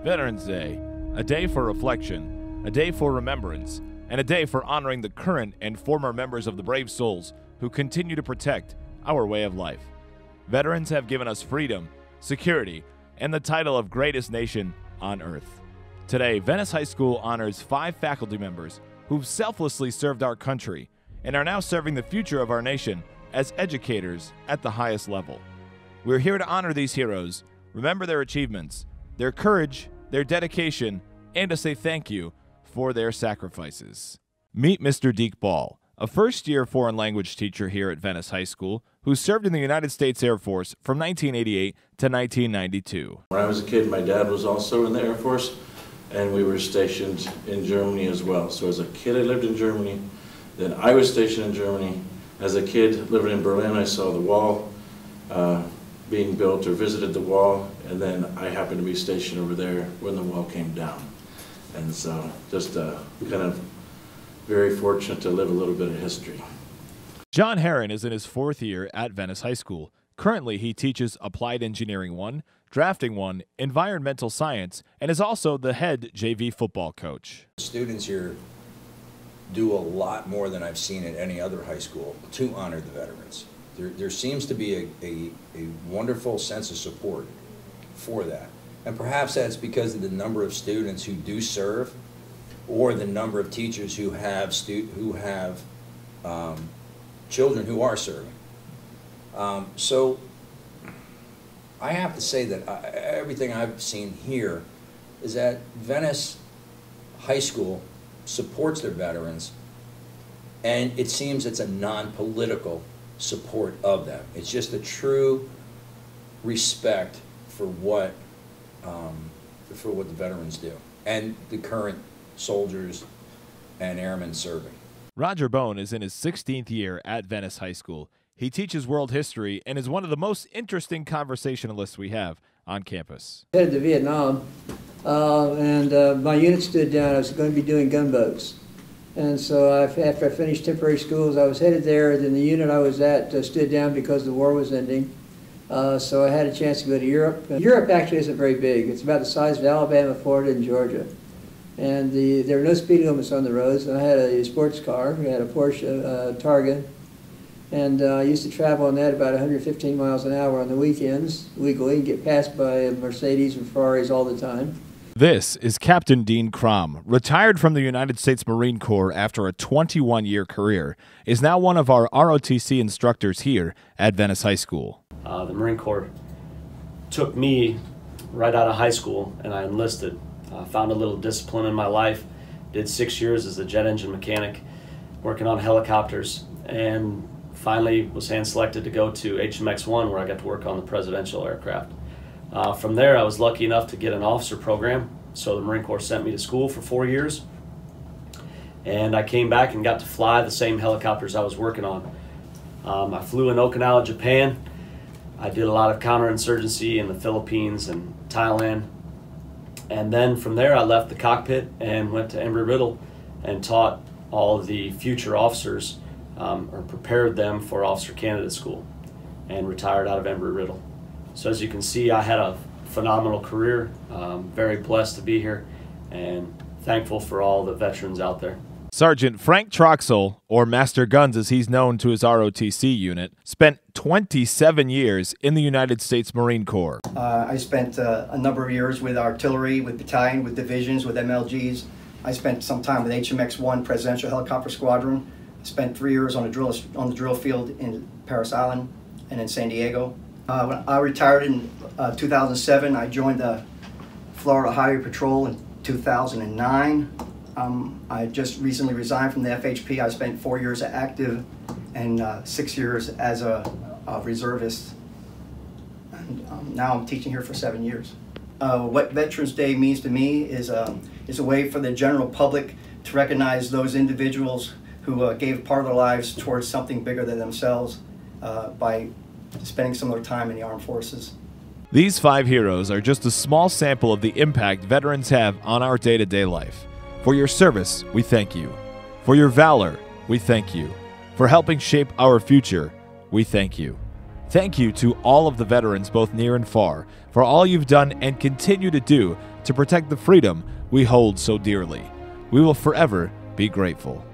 Veterans Day, a day for reflection, a day for remembrance, and a day for honoring the current and former members of the brave souls who continue to protect our way of life. Veterans have given us freedom, security, and the title of greatest nation on earth. Today, Venice High School honors 5 faculty members who've selflessly served our country and are now serving the future of our nation as educators at the highest level. We're here to honor these heroes, remember their achievements, their courage, their dedication, and to say thank you for their sacrifices. Meet Mr. Deke Ball, a first-year foreign language teacher here at Venice High School who served in the United States Air Force from 1988 to 1992. When I was a kid, my dad was also in the Air Force, and we were stationed in Germany as well. So as a kid, I lived in Germany. Then I was stationed in Germany. As a kid living in Berlin, I saw the wall being built or visited the wall, and then I happened to be stationed over there when the wall came down. And so just kind of very fortunate to live a little bit of history. John Herron is in his 4th year at Venice High School. Currently, he teaches Applied Engineering 1, Drafting 1, Environmental Science, and is also the head JV football coach. Students here do a lot more than I've seen at any other high school to honor the veterans. There seems to be a wonderful sense of support for that. And perhaps that's because of the number of students who do serve, or the number of teachers who have children who are serving. So I have to say that everything I've seen here is that Venice High School supports their veterans, and it seems it's a non-political support of them. It's just a true respect for what the veterans do and the current soldiers and airmen serving. Roger Bone is in his 16th year at Venice High School. He teaches world history and is one of the most interesting conversationalists we have on campus. Headed to Vietnam, and my unit stood down. I was going to be doing gunboats. And so after I finished temporary schools, I was headed there. Then the unit I was at stood down because the war was ending. So I had a chance to go to Europe. Europe actually isn't very big. It's about the size of Alabama, Florida, and Georgia. And there were no speed limits on the roads. And I had a sports car. We had a Porsche Targa. And I used to travel on that about 115 miles an hour on the weekends, legally, and get passed by Mercedes and Ferraris all the time. This is Captain Dean Crom, retired from the United States Marine Corps after a 21-year career, is now one of our ROTC instructors here at Venice High School. The Marine Corps took me right out of high school, and I enlisted. Found a little discipline in my life, did 6 years as a jet engine mechanic, working on helicopters, and finally was hand-selected to go to HMX-1, where I got to work on the presidential aircraft. From there, I was lucky enough to get an officer program, so the Marine Corps sent me to school for 4 years, and I came back and got to fly the same helicopters I was working on. I flew in Okinawa, Japan. I did a lot of counterinsurgency in the Philippines and Thailand, and then from there I left the cockpit and went to Embry-Riddle and taught all of the future officers, or prepared them for Officer Candidate School, and retired out of Embry-Riddle. So as you can see, I had a phenomenal career. Very blessed to be here and thankful for all the veterans out there. Sergeant Frank Troxel, or Master Guns as he's known to his ROTC unit, spent 27 years in the United States Marine Corps. I spent a number of years with artillery, with battalion, with divisions, with MLGs. I spent some time with HMX-1 Presidential Helicopter Squadron. I spent 3 years on the drill field in Parris Island and in San Diego. When I retired in 2007, I joined the Florida Highway Patrol in 2009. I just recently resigned from the FHP. I spent 4 years active and 6 years as a reservist. And now I'm teaching here for 7 years. What Veterans Day means to me is a way for the general public to recognize those individuals who gave part of their lives towards something bigger than themselves by spending some of their time in the armed forces. These 5 heroes are just a small sample of the impact veterans have on our day-to-day life. For your service, we thank you. For your valor, we thank you. For helping shape our future, we thank you. Thank you to all of the veterans, both near and far, for all you've done and continue to do to protect the freedom we hold so dearly. We will forever be grateful.